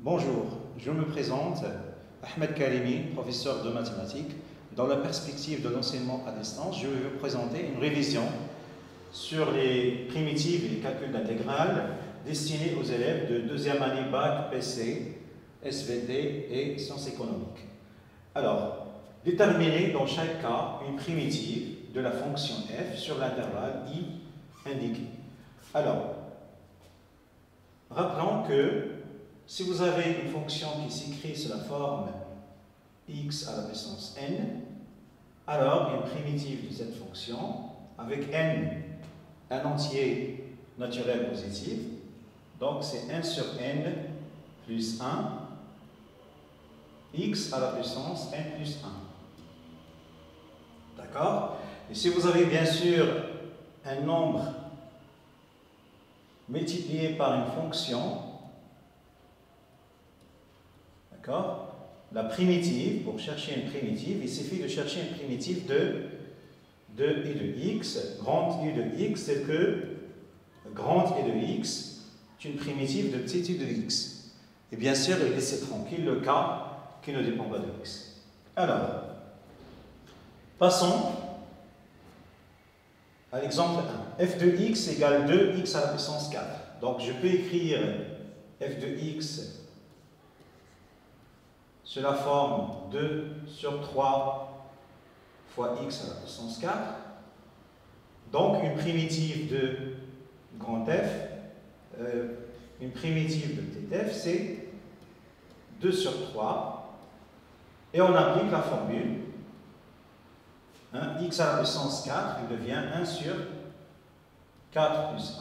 Bonjour, je me présente, Ahmed Karimi, professeur de mathématiques. Dans la perspective de l'enseignement à distance, je vais vous présenter une révision sur les primitives et les calculs d'intégrale destinés aux élèves de deuxième année bac, PC, SVT et sciences économiques. Alors, déterminez dans chaque cas une primitive de la fonction f sur l'intervalle i indiqué. Alors, rappelons que si vous avez une fonction qui s'écrit sous la forme x à la puissance n, alors une primitive de cette fonction avec n, un entier naturel positif, donc c'est 1 sur n plus 1, x à la puissance n plus 1. D'accord? Et si vous avez bien sûr un nombre multiplié par une fonction, d'accord? La primitive, pour chercher une primitive, il suffit de chercher une primitive de i de x. Grand i de x, c'est que grand i de x est une primitive de petit i de x. Et bien sûr, laissez tranquille le cas qui ne dépend pas de x. Alors, passons à l'exemple 1. f de x égale 2x à la puissance 4. Donc, je peux écrire f de x sous la forme 2 sur 3 fois x à la puissance 4. Donc, une primitive de grand f, une primitive de petit f, c'est 2 sur 3. Et on applique la formule. X à la puissance 4, il devient 1 sur 4 plus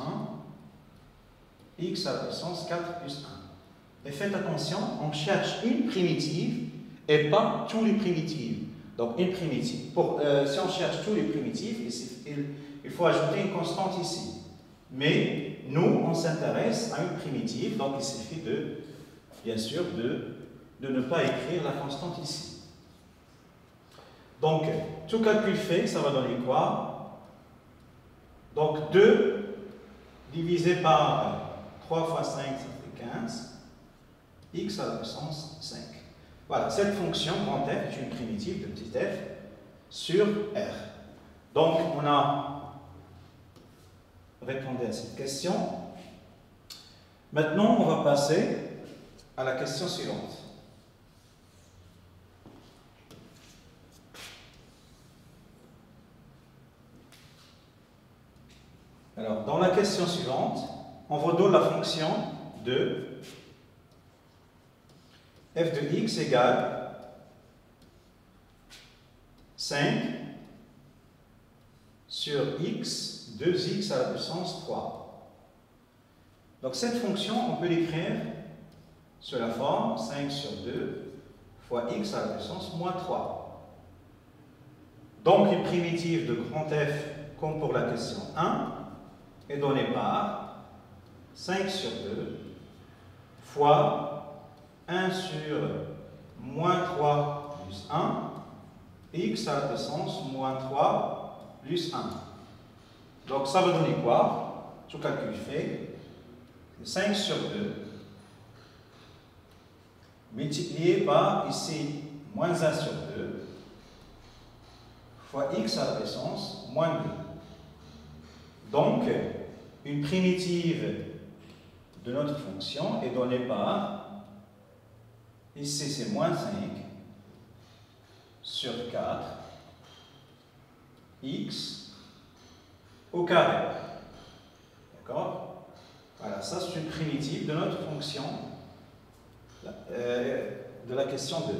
1. X à la puissance 4 plus 1. Et faites attention, on cherche une primitive et pas tous les primitives. Donc une primitive. Si on cherche tous les primitives, il faut ajouter une constante ici. Mais nous, on s'intéresse à une primitive, donc il suffit bien sûr, de ne pas écrire la constante ici. Donc, tout calcul fait, ça va donner quoi? Donc 2 divisé par 3 fois 5, ça fait 15. X à la puissance 5. Voilà, cette fonction, grand f, est une primitive de petit f sur R. Donc, on a répondu à cette question. Maintenant, on va passer à la question suivante. Alors, dans la question suivante, on vous donne la fonction de f de x égale 5 sur x, 2x à la puissance 3. Donc cette fonction, on peut l'écrire sous la forme 5 sur 2 fois x à la puissance moins 3. Donc une primitive de grand f, comme pour la question 1, est donnée par 5 sur 2 fois 1 sur moins 3 plus 1, x à la puissance moins 3 plus 1. Donc ça va donner quoi? Tout calcul fait, 5 sur 2 multiplié par ici moins 1 sur 2 fois x à la puissance moins 2. Donc, une primitive de notre fonction est donnée par, ici c'est moins 5 sur 4 x au carré. D'accord? Voilà, ça c'est une primitive de notre fonction de la question 2.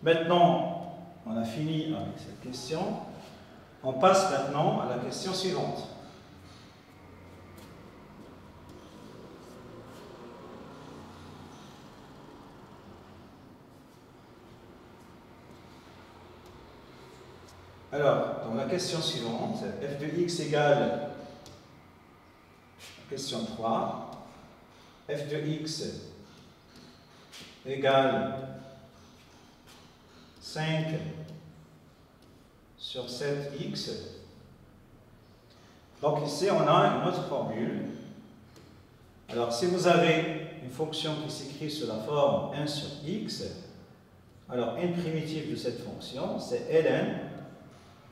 Maintenant, on a fini avec cette question. On passe maintenant à la question suivante. Alors, dans la question suivante, f de x égale, question 3, f de x égale 5 sur 7x. Donc ici, on a une autre formule. Alors, si vous avez une une fonction qui s'écrit sous la forme 1 sur x, alors une primitive de cette fonction, c'est ln,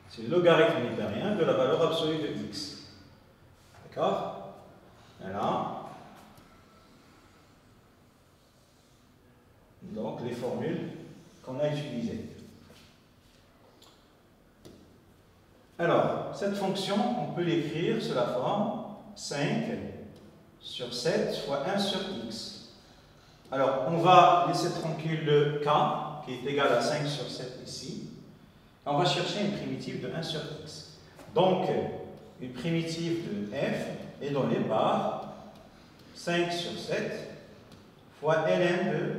c'est le logarithme népérien de la valeur absolue de x. D'accord? Voilà. Donc, les formules qu'on a utilisées. Alors, cette fonction, on peut l'écrire sous la forme 5 sur 7 fois 1 sur x. Alors, on va laisser tranquille le k, qui est égal à 5 sur 7 ici. On va chercher une primitive de 1 sur x. Donc, une primitive de f est donnée par 5 sur 7 fois ln de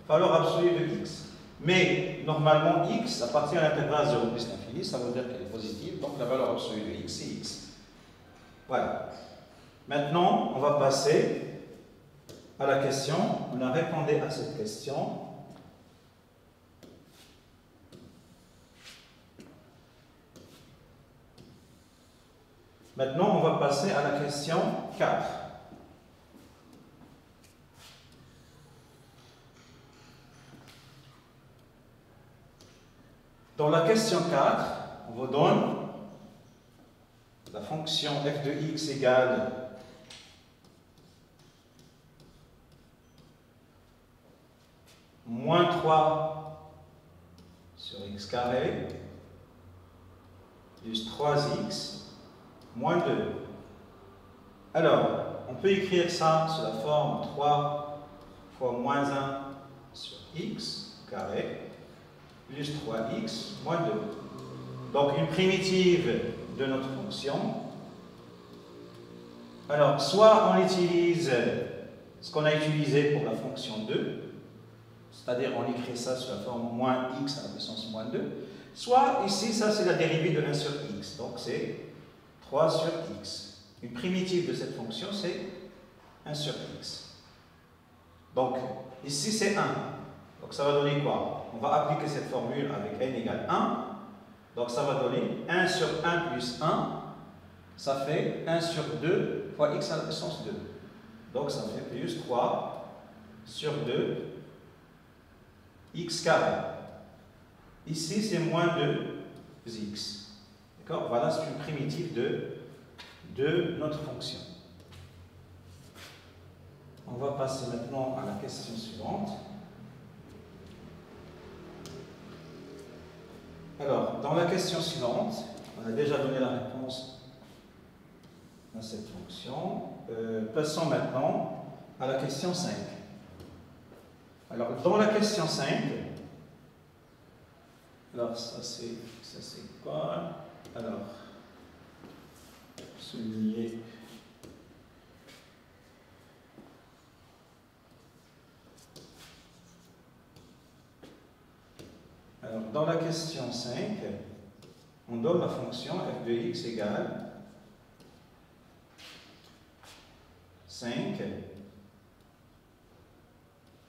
valeur absolue de x. Mais, normalement, x appartient à l'intégrale 0 plus l'infini, ça veut dire qu'elle est positive, donc la valeur absolue de x, c'est x. Voilà. Maintenant, on va passer à la question. On a répondu à cette question. Maintenant, on va passer à la question 4. Dans la question 4, on vous donne la fonction f de x égale moins 3 sur x carré plus 3x moins 2. Alors, on peut écrire ça sous la forme 3 fois moins 1 sur x carré plus 3x moins 2. Donc, une primitive de notre fonction. Alors, soit on utilise ce qu'on a utilisé pour la fonction 2, c'est-à-dire on écrit ça sous la forme moins x à la puissance moins 2, soit ici, ça c'est la dérivée de 1 sur x, donc c'est 3 sur x. Une primitive de cette fonction, c'est 1 sur x. Donc, ici c'est 1. Donc ça va donner quoi? On va appliquer cette formule avec n égale 1. Donc ça va donner 1 sur 1 plus 1, ça fait 1 sur 2 fois x à la puissance 2. Donc ça fait plus 3 sur 2 x carré. Ici c'est moins 2x. D'accord? Voilà, c'est une primitive de notre fonction. On va passer maintenant à la question suivante. Alors, dans la question suivante, on a déjà donné la réponse à cette fonction. Passons maintenant à la question 5. Alors, dans la question 5, alors ça c'est quoi? Alors, souligner. Alors, dans la question 5, on donne la fonction f de x égale 5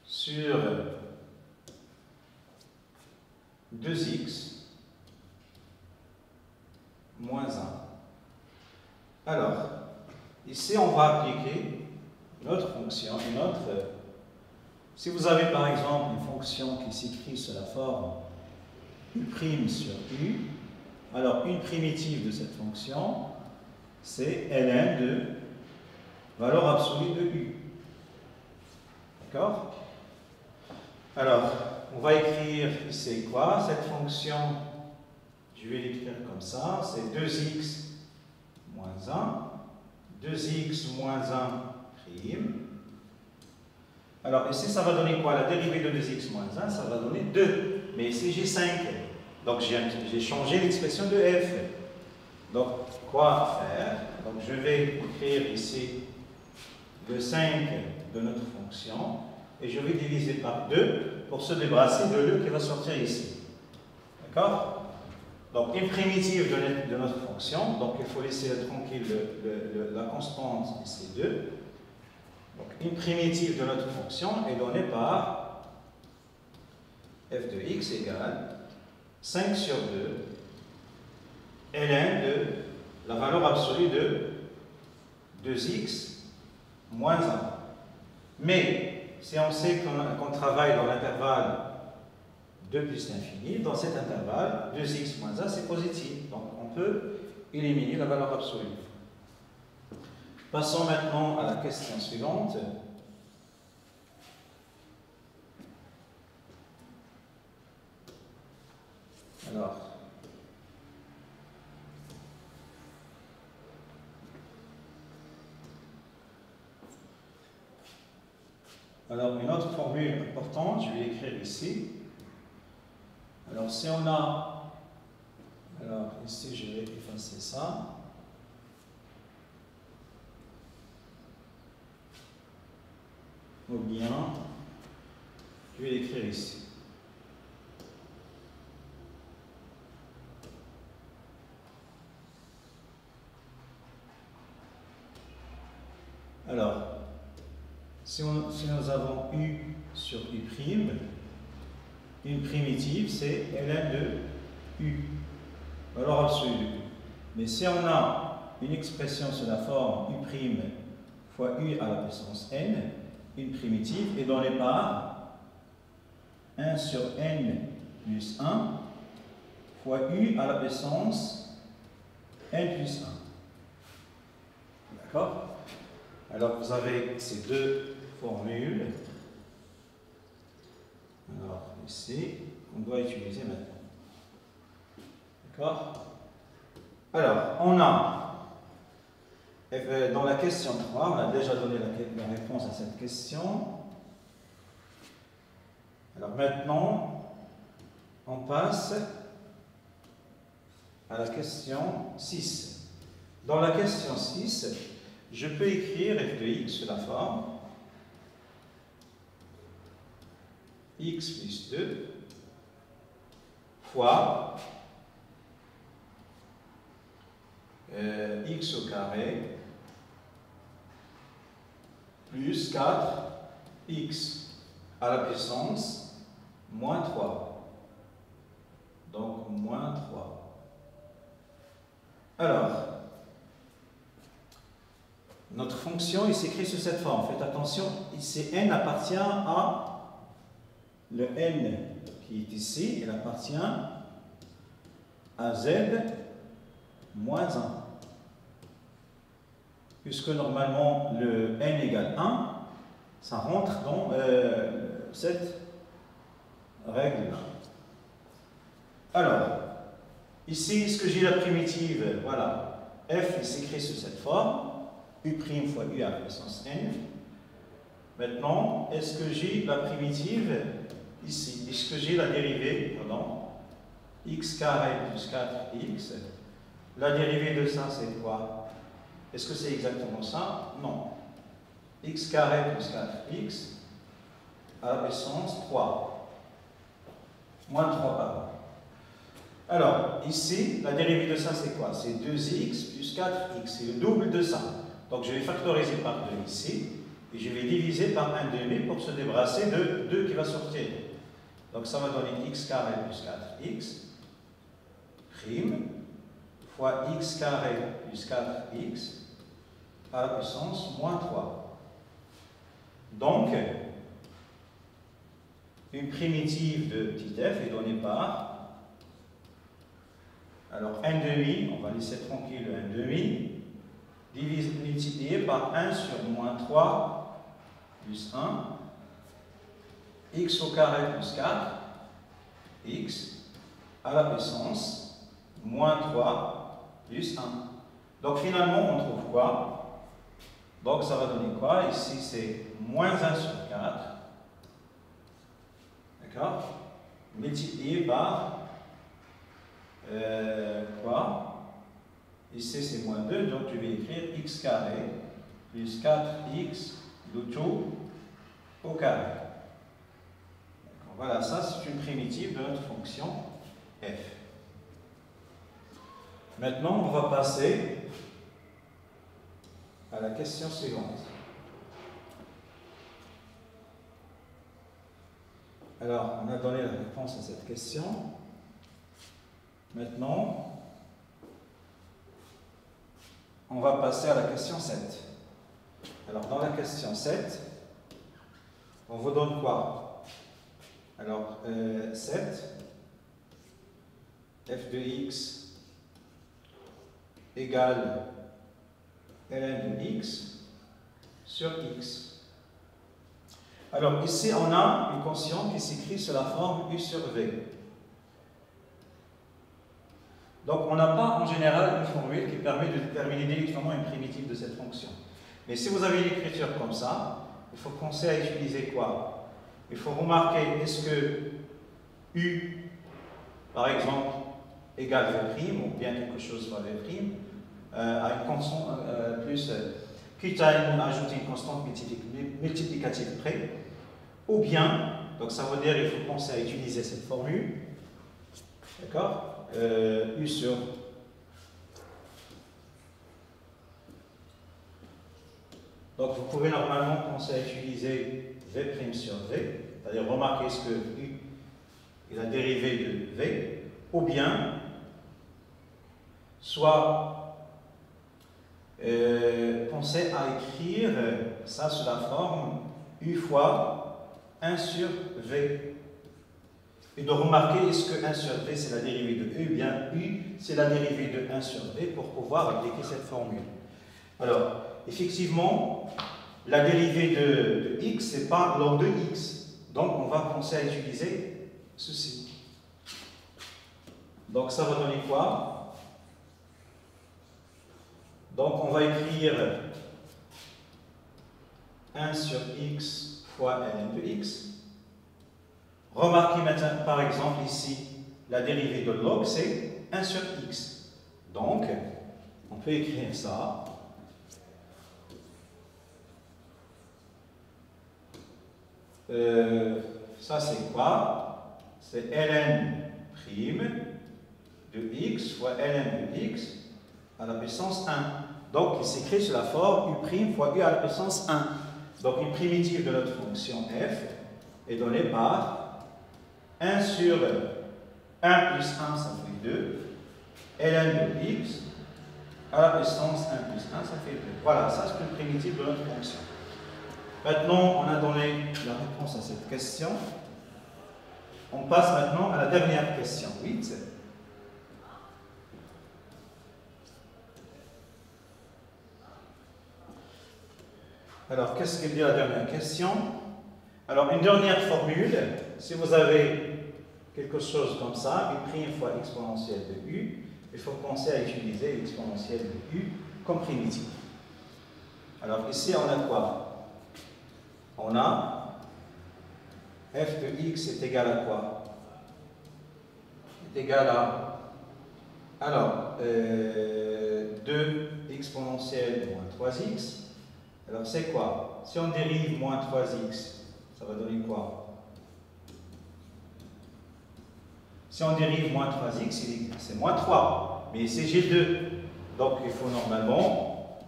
sur 2x moins 1. Alors, ici, on va appliquer notre fonction, si vous avez par exemple une fonction qui s'écrit sous la forme u' sur u, alors une primitive de cette fonction, c'est ln de valeur absolue de u. D'accord? Alors, on va écrire ici quoi? Cette fonction, je vais l'écrire comme ça, c'est 2x moins 1, 2x moins 1 prime. Alors ici, ça va donner quoi? La dérivée de 2x moins 1, ça va donner 2. Mais ici, j'ai 5. Donc j'ai changé l'expression de f. Donc, quoi faire? Donc je vais écrire ici le 5 de notre fonction et je vais diviser par 2 pour se débarrasser de l'e qui va sortir ici. D'accord? Donc une primitive de notre fonction, donc il faut laisser tranquille la constante ici 2. Donc une primitive de notre fonction est donnée par f de x égale 5 sur 2 ln de la valeur absolue de 2x moins 1. Mais si on sait qu'on travaille dans l'intervalle 2 plus l'infini, dans cet intervalle, 2x moins 1, c'est positif. Donc on peut éliminer la valeur absolue. Passons maintenant à la question suivante. Alors, une autre formule importante, je vais l'écrire ici. Alors, si on a... Alors, ici, je vais effacer ça. Ou bien, je vais l'écrire ici. Alors, si nous avons U sur U', une primitive, c'est ln de U, valeur absolue. Mais si on a une expression sous la forme U' fois U à la puissance n, une primitive est donnée par 1 sur n plus 1 fois U à la puissance n plus 1. D'accord? Alors, vous avez ces deux formules. Alors, ici, on doit utiliser maintenant. D'accord? Alors, on a, dans la question 3, on a déjà donné la réponse à cette question. Alors, maintenant, on passe à la question 6. Dans la question 6, je peux écrire f de x sous la forme x plus 2 fois x au carré plus 4x à la puissance moins 3. Donc moins 3. Alors, notre fonction, il s'écrit sous cette forme. Faites attention, ici n appartient à le n qui est ici, il appartient à z moins 1. Puisque normalement le n égale 1, ça rentre dans cette règle-là. Alors, ici, est-ce que j'ai la primitive? Voilà, f il s'écrit sous cette forme. U' fois U à la puissance n. Maintenant, est-ce que j'ai la primitive ici? Est-ce que j'ai la dérivée, pardon, x carré plus 4x? La dérivée de ça, c'est quoi? Est-ce que c'est exactement ça? Non. X carré plus 4x à la puissance 3. Moins 3, pardon. Alors, ici, la dérivée de ça, c'est quoi? C'est 2x plus 4x. C'est le double de ça. Donc je vais factoriser par 2 ici, et je vais diviser par 1/2 pour se débarrasser de 2 qui va sortir. Donc ça va donner x carré plus 4x, prime, fois x carré plus 4x, à la puissance moins 3. Donc, une primitive de petit f est donnée par, alors 1/2, on va laisser tranquille le 1/2, multiplié par 1 sur moins 3 plus 1, x au carré plus 4, x à la puissance moins 3 plus 1. Donc finalement, on trouve quoi? Donc ça va donner quoi? Ici, c'est moins 1 sur 4, d'accord? Multiplié par quoi? Ici, c'est moins 2, donc je vais écrire x carré plus 4x le tout au carré. Voilà, ça c'est une primitive de notre fonction f. Maintenant, on va passer à la question suivante. Alors, on a donné la réponse à cette question. Maintenant, on va passer à la question 7. Alors, dans la question 7, on vous donne quoi? Alors, 7 f de x égale ln de x sur x. Alors, ici, on a une quotient qui s'écrit sous la forme u sur v. Donc, on n'a pas en général une formule qui permet de déterminer directement une primitive de cette fonction. Mais si vous avez une écriture comme ça, il faut penser à utiliser quoi? Il faut remarquer, est-ce que u, par exemple, égale v', ou bien quelque chose fois v', à une constante plus, quitte à ajouter une constante multiplicative près, ou bien, donc ça veut dire qu'il faut penser à utiliser cette formule, d'accord? U sur donc vous pouvez normalement penser à utiliser v' sur v, c'est-à-dire remarquer ce que u est la dérivée de v, ou bien soit penser à écrire ça sous la forme u fois 1 sur v. Et de remarquer est-ce que 1 sur v c'est la dérivée de u, bien u c'est la dérivée de 1 sur v pour pouvoir appliquer cette formule. Alors, effectivement, la dérivée de x c'est pas log de x, donc on va penser à utiliser ceci. Donc ça va donner quoi? Donc on va écrire 1 sur x fois ln de x. Remarquez maintenant, par exemple, ici, la dérivée de log, c'est 1 sur x. Donc, on peut écrire ça. Ça, c'est quoi? C'est ln' de x fois ln de x à la puissance 1. Donc, il s'écrit sous la forme u' fois u à la puissance 1. Donc, une primitive de notre fonction f est donnée par 1 sur 1 plus 1, ça fait 2. ln de x à la puissance 1 plus 1, ça fait 2. Voilà, ça c'est une primitive de notre fonction. Maintenant, on a donné la réponse à cette question. On passe maintenant à la dernière question, 8. Alors, qu'est-ce qu'elle dit la dernière question? Alors, une dernière formule, si vous avez quelque chose comme ça, u' fois exponentielle de u, il faut penser à utiliser l'exponentielle de u comme primitive. Alors, ici, on a quoi? On a f de x est égal à quoi? Est égal à, alors, 2 exponentielle de moins 3x. Alors, c'est quoi? Si on dérive moins 3x, ça va donner quoi? Si on dérive moins 3x, c'est moins 3. Mais c'est G2. Donc, il faut normalement,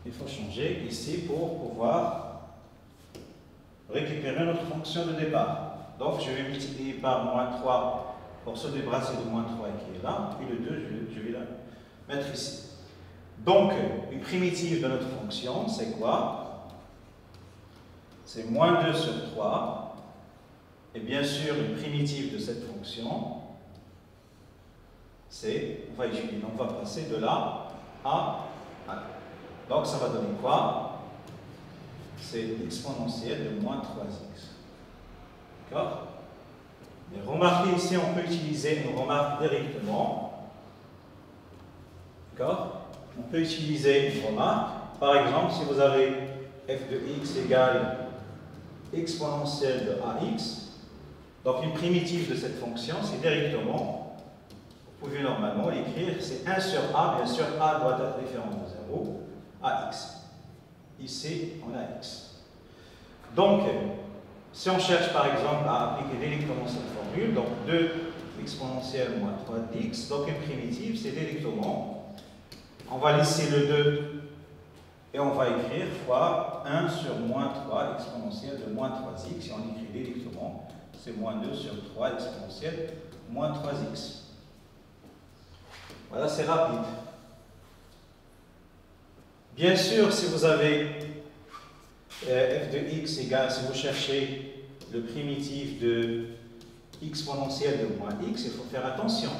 il faut changer ici pour pouvoir récupérer notre fonction de départ. Donc, je vais multiplier par moins 3 pour se débarrasser de moins 3 qui est là. Puis le 2, je vais la mettre ici. Donc, une primitive de notre fonction, c'est quoi? C'est moins 2 sur 3. Et bien sûr, une primitive de cette fonction, c'est, on va passer de là à là. Donc, ça va donner quoi? C'est l'exponentielle de moins 3x. D'accord? Mais remarquez ici, on peut utiliser une remarque directement. D'accord? On peut utiliser une remarque. Par exemple, si vous avez f de x égale exponentielle de ax, donc une primitive de cette fonction, c'est directement, vous pouvez normalement l'écrire, c'est 1 sur a, bien sûr a doit être différent de 0, ax. Ici, on a x. Donc, si on cherche par exemple à appliquer directement cette formule, donc 2 exponentielle moins 3 dx, donc une primitive, c'est directement, on va laisser le 2 et on va écrire fois 1 sur moins 3 exponentielle de moins 3x, si on écrit directement, c'est moins 2 sur 3 exponentielle moins 3x. Voilà, c'est rapide. Bien sûr, si vous avez f de x égale, si vous cherchez le primitif de exponentielle de moins x, il faut faire attention.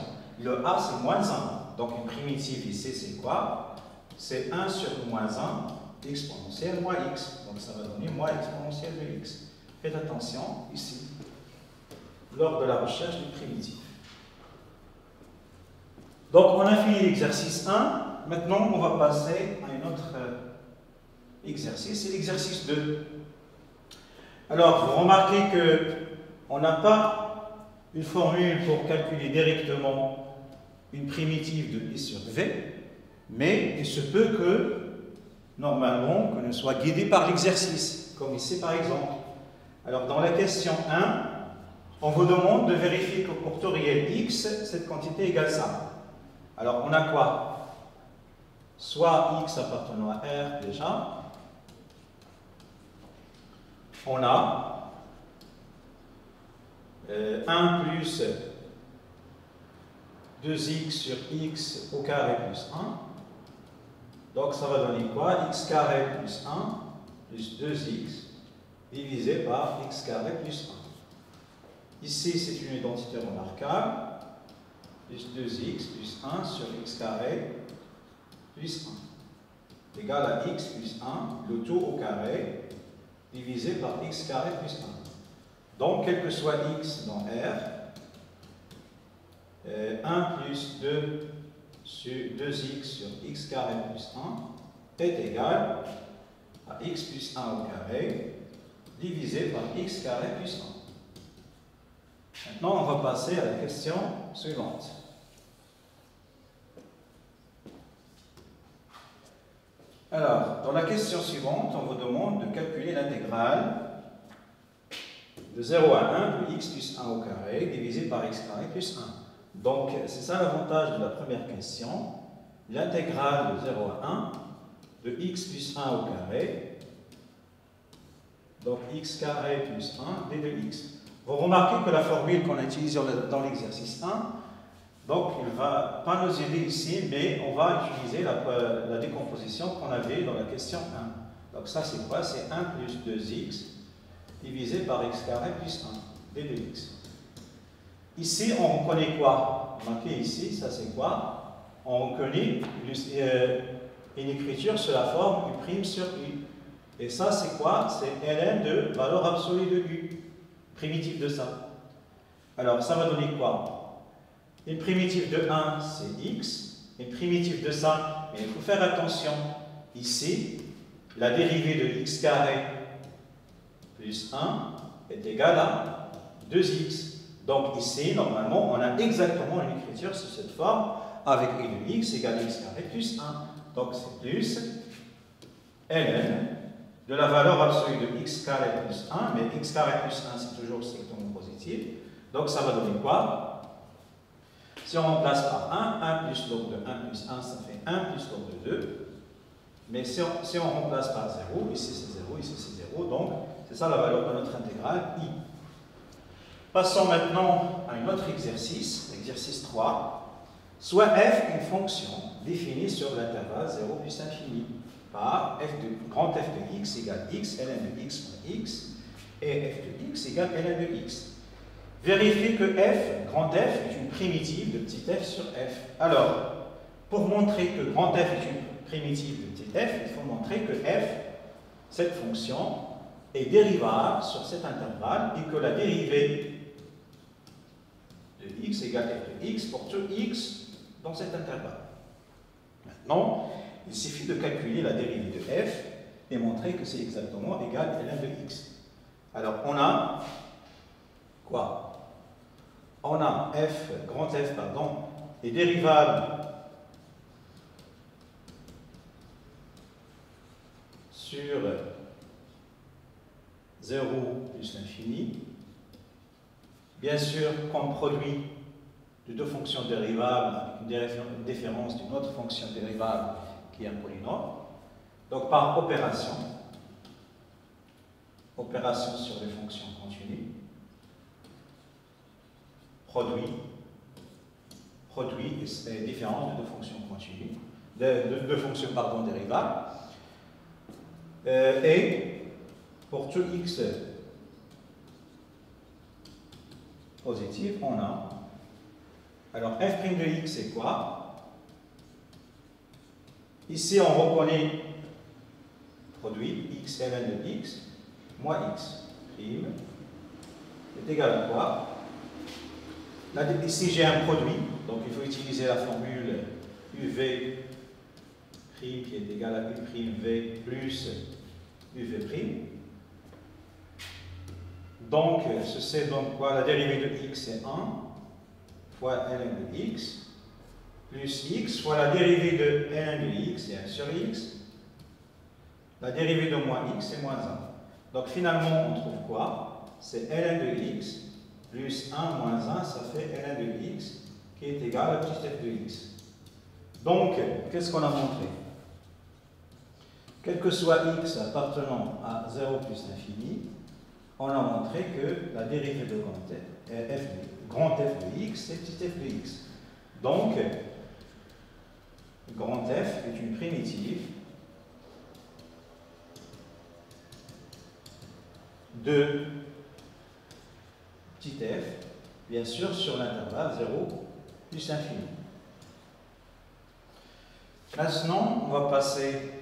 Le a, c'est moins 1. Donc, une primitive ici, c'est quoi? C'est 1 sur moins 1 exponentielle moins x. Donc, ça va donner moins exponentielle de x. Faites attention ici, lors de la recherche du primitif. Donc, on a fini l'exercice 1. Maintenant, on va passer à un autre exercice, c'est l'exercice 2. Alors, vous remarquez qu'on n'a pas une formule pour calculer directement une primitive de I sur V, mais il se peut que, normalement, qu'on soit guidé par l'exercice, comme ici par exemple. Alors, dans la question 1, on vous demande de vérifier que pour tout réel x, cette quantité égale ça. Alors, on a quoi? Soit x appartenant à R déjà, on a 1 plus 2x sur x au carré plus 1. Donc ça va donner quoi? X carré plus 1 plus 2x divisé par x carré plus 1. Ici, c'est une identité remarquable. Plus 2x plus 1 sur x carré plus 1 égale à x plus 1, le tout au carré, divisé par x carré plus 1. Donc, quel que soit x dans R, 1 plus 2 sur 2x sur x carré plus 1 est égal à x plus 1 au carré, divisé par x carré plus 1. Maintenant, on va passer à la question suivante. Alors, dans la question suivante, on vous demande de calculer l'intégrale de 0 à 1 de x plus 1 au carré divisé par x carré plus 1. Donc, c'est ça l'avantage de la première question. L'intégrale de 0 à 1 de x plus 1 au carré, donc x carré plus 1 d de x. Vous remarquez que la formule qu'on a utilisée dans l'exercice 1, donc il ne va pas nous aider ici, mais on va utiliser la décomposition qu'on avait dans la question 1. Donc ça c'est quoi? C'est 1 plus 2x divisé par x carré plus 1, d de x. Ici on reconnaît quoi? Remarquez ici, ça c'est quoi? On reconnaît une écriture sur la forme U' sur U. Et ça c'est quoi? C'est ln de valeur absolue de U, primitive de ça. Alors ça va donner quoi? Une primitive de 1, c'est x. Une primitive de ça, mais il faut faire attention. Ici, la dérivée de x carré plus 1 est égale à 2x. Donc ici, normalement, on a exactement une écriture sur cette forme avec e de x égale x carré plus 1. Donc c'est plus ln de la valeur absolue de x carré plus 1, mais x carré plus 1, c'est toujours strictement positif. Donc ça va donner quoi? Si on remplace par 1 plus log de 1 plus 1, ça fait 1 plus log de 2. Mais si on remplace par 0, ici c'est 0, ici c'est 0, donc c'est ça la valeur de notre intégrale I. Passons maintenant à un autre exercice, l'exercice 3. Soit f une fonction définie sur l'intervalle 0 plus infini par grand f de x égale x, ln de x moins x, et f de x égale ln de x. Vérifiez que f, grand F, est une primitive de petit f sur f. Alors, pour montrer que grand f est une primitive de petit f, il faut montrer que f, cette fonction, est dérivable sur cet intervalle et que la dérivée de x égale f de x pour tout x dans cet intervalle. Maintenant, il suffit de calculer la dérivée de f et montrer que c'est exactement égal à ln de x. Alors, on a quoi? On a f, grand F, pardon, est dérivable sur 0 plus l'infini. Bien sûr, comme produit de deux fonctions dérivables avec une différence d'une autre fonction dérivable qui est un polynôme. Donc par opération sur les fonctions continues, produit et différence de deux fonctions continues, de deux fonctions dérivables, et pour tout x positif, on a. Alors, f' de x, c'est quoi? Ici, on reconnaît produit x ln de x moins x prime est égal à quoi? Là, ici, j'ai un produit, donc il faut utiliser la formule uv prime qui est égal à u prime v plus uv prime. Donc, ceci donne quoi? La dérivée de x est 1 fois ln de x plus x fois la dérivée de ln de x, c'est 1 sur x. La dérivée de moins x, c'est moins 1. Donc, finalement, on trouve quoi? C'est ln de x plus 1 moins 1, ça fait ln de x qui est égal à petit f de x. Donc, qu'est-ce qu'on a montré? Quel que soit x appartenant à 0 plus l'infini, on a montré que la dérivée de grand f de x, c'est petit f de x. Donc, grand f est une primitive de petit f, bien sûr, sur l'intervalle 0 plus infini. Maintenant, on va passer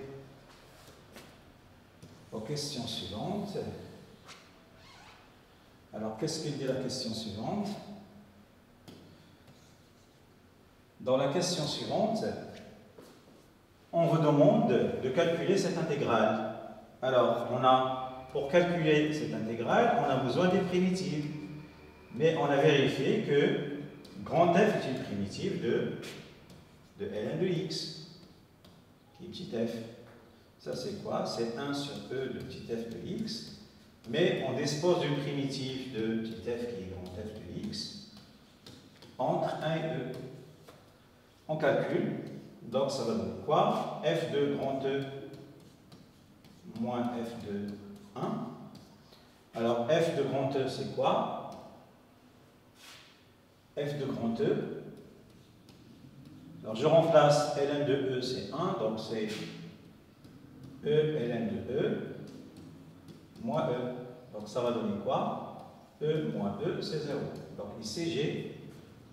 aux questions suivantes. Alors, qu'est-ce qu'il dit la question suivante? Dans la question suivante, on vous demande de calculer cette intégrale. Alors, pour calculer cette intégrale, on a besoin des primitives. Mais on a vérifié que grand f est une primitive de ln de x, qui est petit f. Ça, c'est quoi? C'est 1 sur e de petit f de x. Mais on dispose d'une primitive de petit f qui est grand f de x entre 1 et e. On calcule, donc ça va donner quoi? F de grand E moins F de 1. Alors F de grand E, c'est quoi? F de grand E. Alors je remplace ln de E, c'est 1, donc c'est E ln de E moins E. Donc ça va donner quoi? E moins E, c'est 0. Donc ici j'ai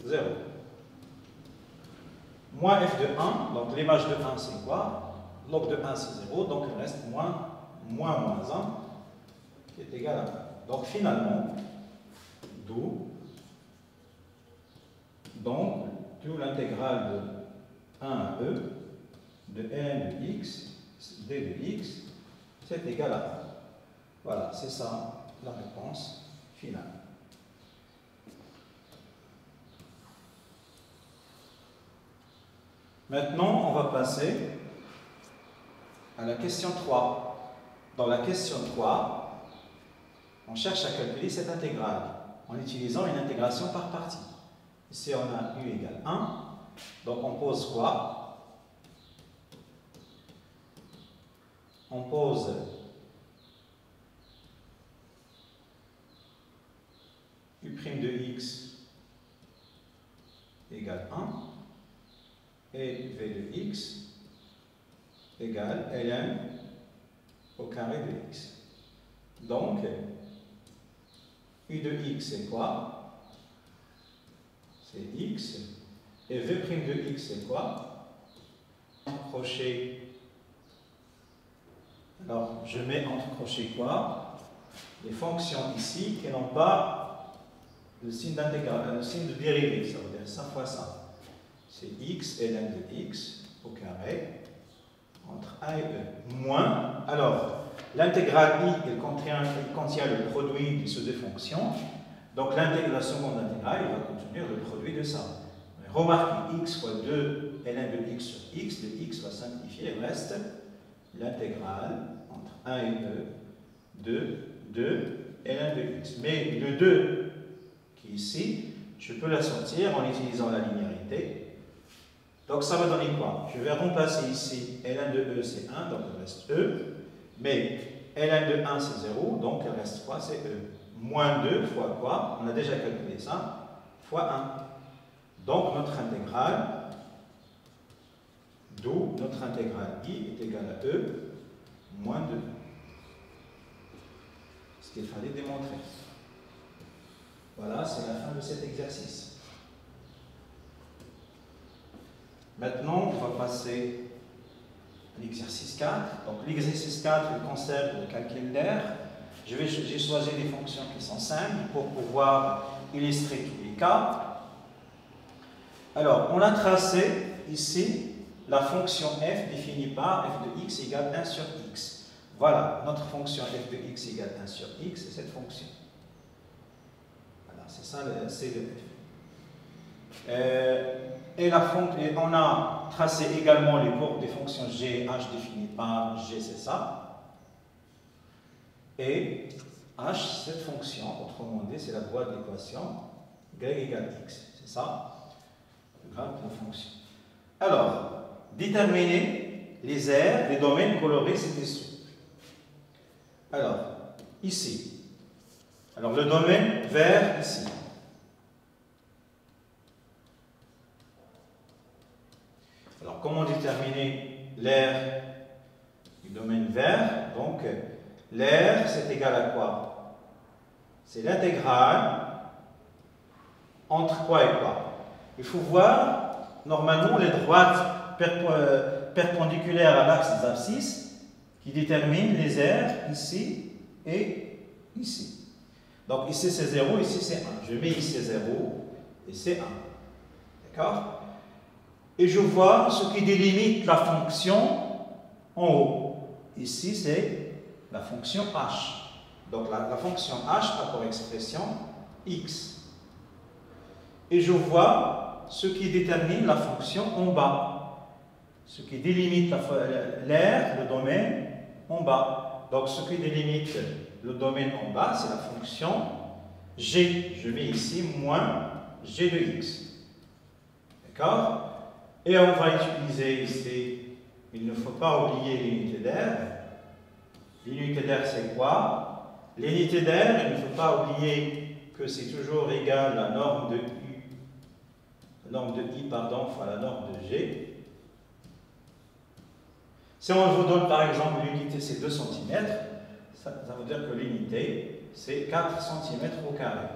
0. Moins f de 1, donc l'image de 1 c'est quoi? Log de 1 c'est 0, donc il reste moins 1 qui est égal à 1. Donc finalement, d'où l'intégrale de 1 à e de ln de x, d de x, c'est égal à 1. Voilà, c'est ça la réponse finale. Maintenant, on va passer à la question 3. Dans la question 3, on cherche à calculer cette intégrale en utilisant une intégration par partie. Ici, on a u égale 1. Donc, on pose quoi? On pose u' de x égale 1. Et v de x égale ln au carré de x. Donc, u de x c'est quoi? C'est x. Et v' de x c'est quoi? Entre crochets. Alors, je mets entre crochets quoi? Les fonctions ici qui n'ont pas le signe d'intégrale, le signe de dérivée, ça veut dire ça fois ça. C'est x ln de x au carré entre a et e moins. Alors, l'intégrale i, elle contient le produit de ces deux fonctions. Donc, la seconde intégrale, il va contenir le produit de ça. Remarquez, x fois 2 ln de x sur x, le x va simplifier, il reste l'intégrale entre 1 et e de 2 ln de x. Mais le 2 qui est ici, je peux la sortir en utilisant la linéarité. Donc ça va donner quoi? Je vais remplacer ici ln de e c'est 1, donc il reste e. Mais ln de 1 c'est 0, donc il reste quoi? C'est e. Moins 2 fois quoi? On a déjà calculé ça, fois 1. Donc notre intégrale, d'où notre intégrale i est égale à e moins 2. ce qu'il fallait démontrer. Voilà, c'est la fin de cet exercice. Maintenant, on va passer à l'exercice 4. Donc, l'exercice 4, il concerne le calcul d'air. J'ai choisi des fonctions qui sont simples pour pouvoir illustrer tous les cas. Alors, on a tracé ici la fonction f définie par f de x égale 1 sur x. Voilà, notre fonction f de x égale 1 sur x, c'est cette fonction. Voilà, c'est ça, c'est le f. Et on a tracé également les courbes des fonctions g et h définies par g, c'est ça. Et h, cette fonction, autrement dit, c'est la boîte d'équation y égale x, c'est ça, le graphe de la fonction. Alors, déterminer les aires, les domaines colorés ci-dessous. Alors, ici. Alors, le domaine vert ici. Alors, comment déterminer l'aire du domaine vert? Donc, l'aire, c'est égal à quoi? C'est l'intégrale entre quoi et quoi? Il faut voir, normalement, les droites perpendiculaires à l'axe des abscisses qui déterminent les aires ici et ici. Donc, ici c'est 0, ici c'est 1. Je mets ici 0 et c'est 1. D'accord? Et je vois ce qui délimite la fonction en haut. Ici, c'est la fonction h. Donc, la fonction h a pour expression x. Et je vois ce qui détermine la fonction en bas. Ce qui délimite l'aire, le domaine en bas. Donc, ce qui délimite le domaine en bas, c'est la fonction g. Je mets ici moins g de x. D'accord? Et on va utiliser ici, il ne faut pas oublier l'unité d'air. L'unité d'air, c'est quoi? L'unité d'air, il ne faut pas oublier que c'est toujours égal à la norme de U, la norme de I, pardon, fois la norme de G. Si on vous donne par exemple l'unité, c'est 2 cm, ça veut dire que l'unité, c'est 4 cm au carré.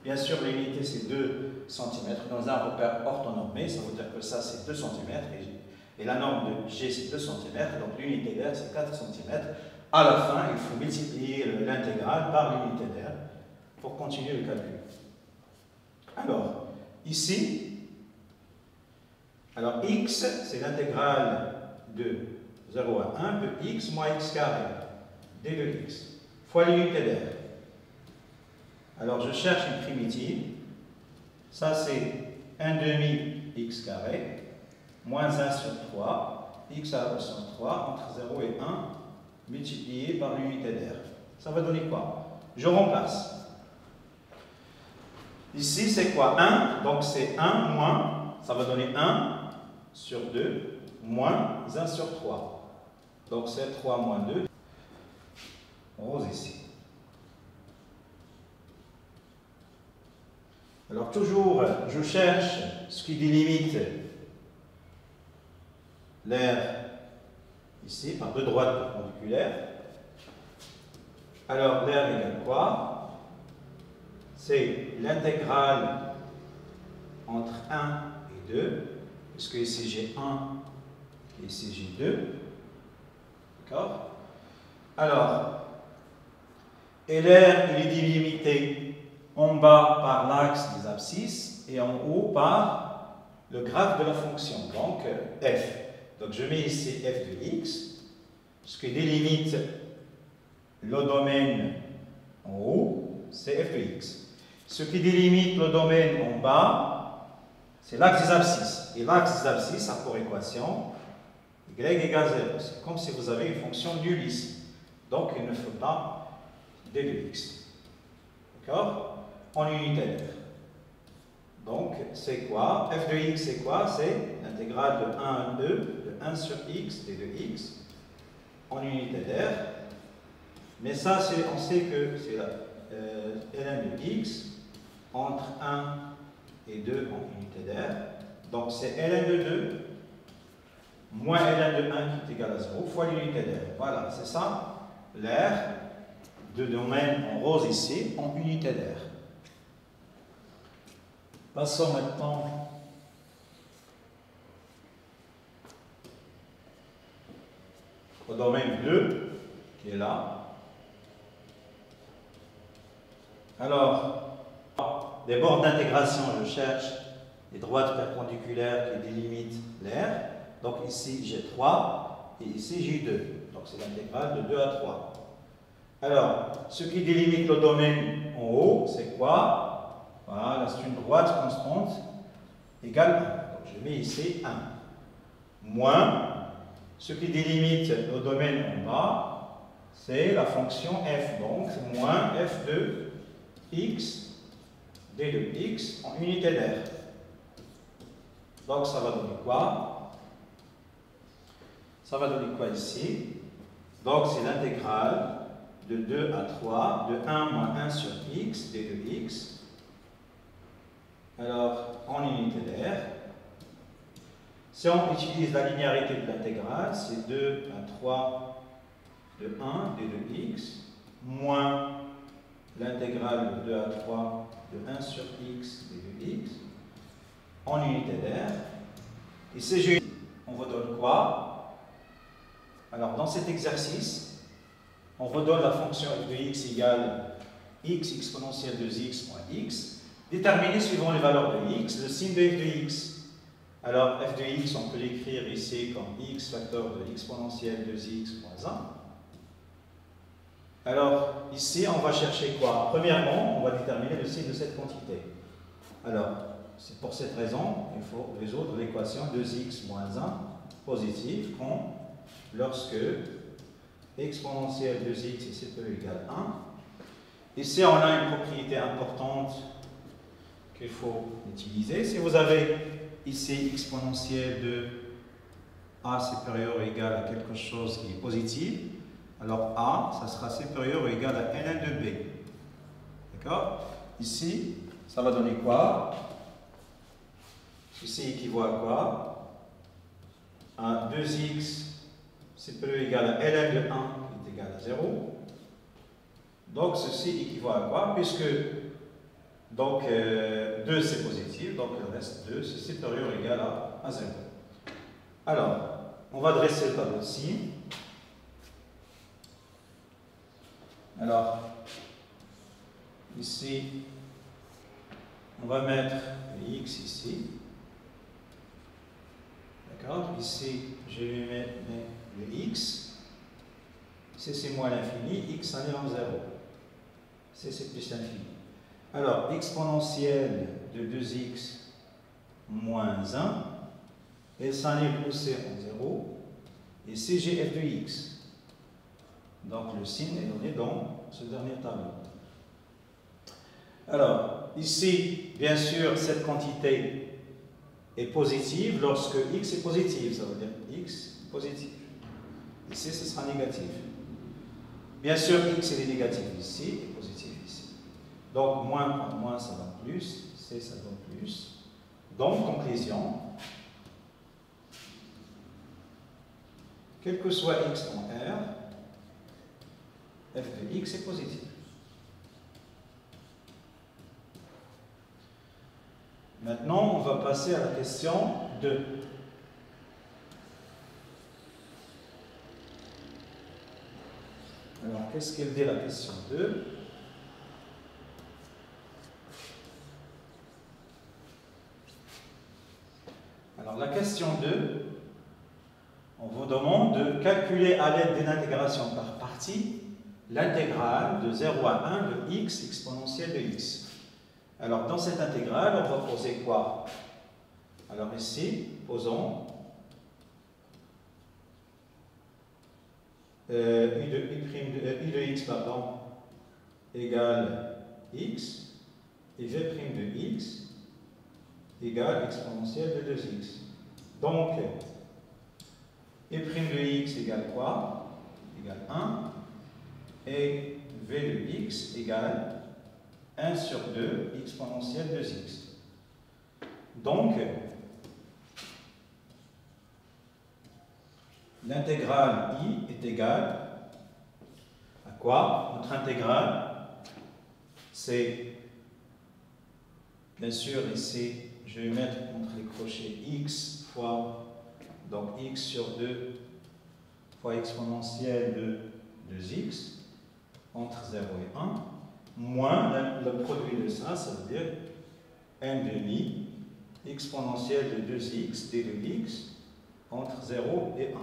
Bien sûr, l'unité, c'est 2 cm dans un repère orthonormé, ça veut dire que ça, c'est 2 cm, et la norme de G, c'est 2 cm, donc l'unité d'air, c'est 4 cm. À la fin, il faut multiplier l'intégrale par l'unité d'air pour continuer le calcul. Alors, ici, alors x, c'est l'intégrale de 0 à 1 de x moins x carré, d de x, fois l'unité d'air. Alors, je cherche une primitive. Ça, c'est 1 demi x carré, moins 1 sur 3, x à la puissance 3, entre 0 et 1, multiplié par l'unité d'air. Ça va donner quoi? Je remplace. Ici, c'est quoi? 1, donc c'est 1 moins, ça va donner 1 sur 2, moins 1 sur 3. Donc c'est 3 moins 2. Rose ici. Alors toujours, je cherche ce qui délimite l'aire ici par deux droites perpendiculaires. Alors l'aire égale quoi? C'est l'intégrale entre 1 et 2, puisque ici j'ai 1 et ici j'ai 2. D'accord? Alors, et l'aire il est délimité en bas par l'axe des abscisses et en haut par le graphe de la fonction, donc f. Donc je mets ici f de x, ce qui délimite le domaine en haut, c'est f de x. Ce qui délimite le domaine en bas, c'est l'axe des abscisses. Et l'axe des abscisses a pour équation y égale 0. C'est comme si vous avez une fonction nulle ici. Donc il ne faut pas d de x. D'accord? En unité d'air. Donc, c'est quoi? F de x, c'est quoi? C'est l'intégrale de 1 à 2 de 1 sur x d de x en unité d'air. Mais ça, on sait que c'est ln de x entre 1 et 2 en unité d'air. Donc, c'est ln de 2 moins ln de 1 qui est égal à 0 fois l'unité d'air. Voilà, c'est ça l'air de domaine en rose ici en unité d'air. Passons maintenant au domaine bleu qui est là. Alors, des bords d'intégration, je cherche les droites perpendiculaires qui délimitent l'air. Donc ici j'ai 3 et ici j'ai 2. Donc c'est l'intégrale de 2 à 3. Alors, ce qui délimite le domaine en haut, c'est quoi? Voilà, c'est une droite constante égale 1. Donc je mets ici 1. Moins, ce qui délimite le domaine en bas, c'est la fonction f. Donc moins f de x d de x en unité d'air. Donc ça va donner quoi? Ça va donner quoi ici? Donc c'est l'intégrale de 2 à 3 de 1 moins 1 sur x d de x. Alors en unité d'air. Si on utilise la linéarité de l'intégrale, c'est 2 à 3 de 1 d de x moins l'intégrale de 2 à 3 de 1 sur x d de x en unité d'air. Et c'est on redonne quoi? Alors dans cet exercice, on redonne la fonction f de x égale x exponentielle de x moins x, déterminée suivant les valeurs de x, le signe de f de x. Alors f de x, on peut l'écrire ici comme x facteur de l'exponentielle de x moins 1. Alors ici, on va chercher quoi? Premièrement, on va déterminer le signe de cette quantité. Alors, c'est pour cette raison, il faut résoudre l'équation 2x moins 1 positive quand, lorsque exponentielle de x et c'est peu égale 1. Ici, on a une propriété importante qu'il faut utiliser. Si vous avez ici exponentielle de a supérieur ou égal à quelque chose qui est positif, alors a, ça sera supérieur ou égal à ln de b. D'accord? Ici, ça va donner quoi? Ceci équivaut à quoi? À 2x supérieur ou égal à ln de 1 qui est égal à 0. Donc ceci équivaut à quoi? Puisque donc 2 c'est positif, donc il reste 2, c'est supérieur ou égal à 0. Alors, on va dresser le tableau de signes. Alors, ici, on va mettre le x ici. D'accord? Ici, je vais mettre le x. C c'est moins l'infini, x s'annule en 0. C c'est plus l'infini. Alors, exponentielle de 2x moins 1, elle s'annule aussi en 0, et c'est g f de x. Donc, le signe est donné dans ce dernier tableau. Alors, ici, bien sûr, cette quantité est positive lorsque x est positif, ça veut dire x positif. Ici, ce sera négatif. Bien sûr, x est négatif ici et positif ici. Donc, moins par moins, ça donne plus, c, ça donne plus. Donc, conclusion, quel que soit x dans R, f de x est positif. Maintenant, on va passer à la question 2. Alors, qu'est-ce qu'elle dit la question 2? Alors, la question 2, on vous demande de calculer à l'aide d'une intégration par partie l'intégrale de 0 à 1 de x exponentielle de x. Alors, dans cette intégrale, on va poser quoi? Alors ici, posons i de x égale x et v' de x égale exponentielle de 2x. Donc, i' de x égale quoi? Égale 1 et v de x égale 1 sur 2 exponentielle de x. Donc, l'intégrale i est égale à quoi? Notre intégrale, c'est, bien sûr, ici, je vais mettre entre les crochets x fois, donc x sur 2 fois exponentielle de 2x, entre 0 et 1, moins le produit de ça, ça veut dire n demi exponentielle de 2x d de x entre 0 et 1.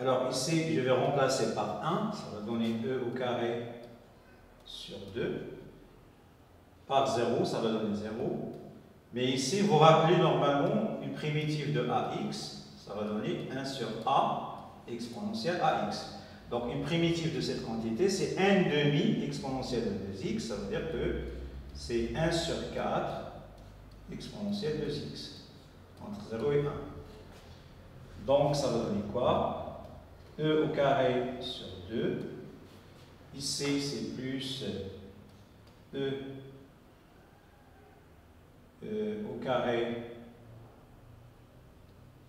Alors ici, je vais remplacer par 1, ça va donner e au carré sur 2. Par 0, ça va donner 0. Mais ici, vous rappelez normalement une primitive de ax, ça va donner 1 sur a exponentielle ax. Donc une primitive de cette quantité, c'est n demi exponentielle de 2x, ça veut dire que c'est 1 sur 4 exponentielle de 2x, entre 0 et 1. Donc ça va donner quoi? E au carré sur 2. Ici, c'est plus E au carré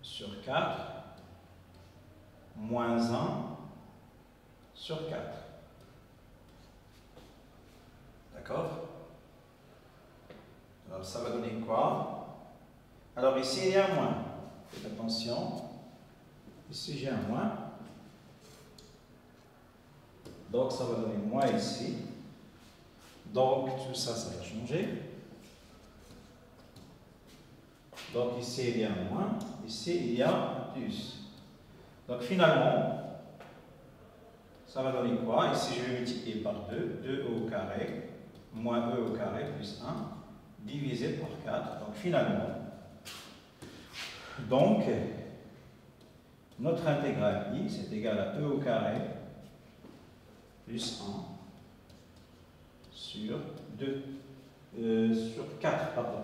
sur 4, moins 1 sur 4. D'accord? Alors ça va donner quoi? Alors ici, il y a un moins. Faites attention. Ici, j'ai un moins. Donc ça va donner moins ici. Donc tout ça, ça va changer. Donc ici, il y a un moins. Ici, il y a un plus. Donc finalement, ça va donner quoi? Ici, je vais multiplier par 2. 2e au carré, moins e au carré, plus 1, divisé par 4. Donc finalement, notre intégrale i, c'est égal à e au carré, plus 1, sur 4, pardon.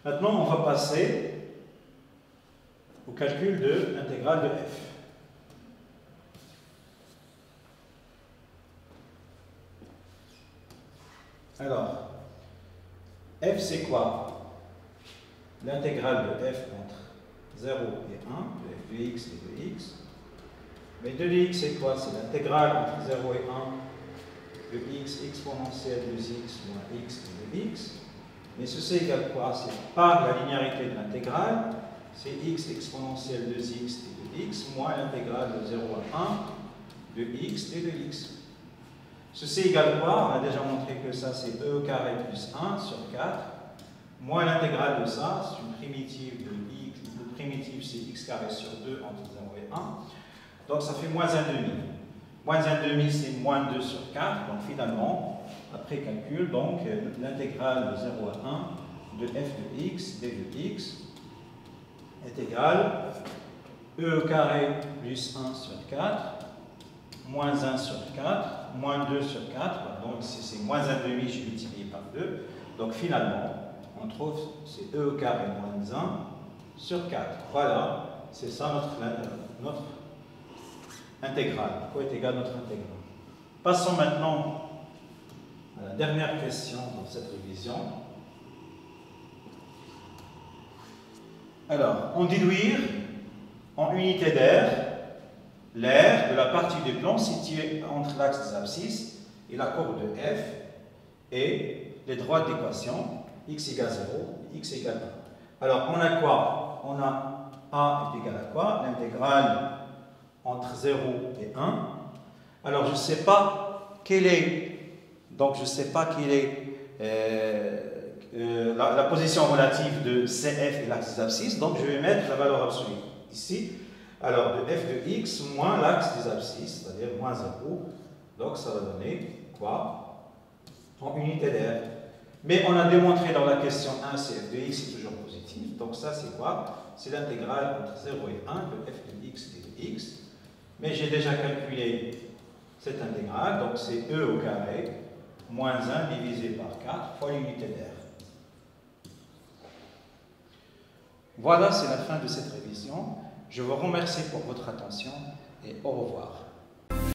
Maintenant, on va passer au calcul de l'intégrale de f. Alors, f c'est quoi? L'intégrale de f entre 0 et 1, de f de x et de x. Mais de x c'est quoi? C'est l'intégrale entre 0 et 1 de x exponentielle de x moins x et de x. Mais ceci égale quoi? C'est par la linéarité de l'intégrale, c'est x exponentielle de x et de x moins l'intégrale de 0 à 1 de x et de x. Ceci égale quoi? On a déjà montré que ça c'est e au carré plus 1 sur 4, moins l'intégrale de ça, c'est une primitive de x, le primitive c'est x carré sur 2 entre 0 et 1, donc ça fait moins 1 demi. Moins 1 demi c'est moins 2 sur 4, donc finalement, après calcul, donc l'intégrale de 0 à 1 de f de x, d de x, est égale e au carré plus 1 sur 4, moins 1 sur 4, moins 2 sur 4, donc si c'est moins 1 demi, je multiplie par 2, donc finalement, on trouve c'est e au carré moins 1 sur 4. Voilà, c'est ça notre intégrale. À quoi est égal notre intégrale? Passons maintenant à la dernière question dans cette révision. Alors, en déduire en unité d'air l'air de la partie du plan située entre l'axe des abscisses et la courbe de f et les droites d'équation x égale 0 et x égale 1. Alors, on a quoi? On a a est égal à quoi? L'intégrale entre 0 et 1. Alors, je ne sais pas quelle est, donc je sais pas quelle est la position relative de CF et l'axe des abscisses, donc je vais mettre la valeur absolue ici. Alors, de f de x moins l'axe des abscisses, c'est-à-dire moins 0, donc ça va donner quoi? En unité d'air. Mais on a démontré dans la question 1, c'est f de x est toujours positif, donc ça c'est quoi? C'est l'intégrale entre 0 et 1 de f de x et de x. Mais j'ai déjà calculé cette intégrale, donc c'est e au carré moins 1 divisé par 4 fois l'unité d'air. Voilà, c'est la fin de cette révision. Je vous remercie pour votre attention et au revoir.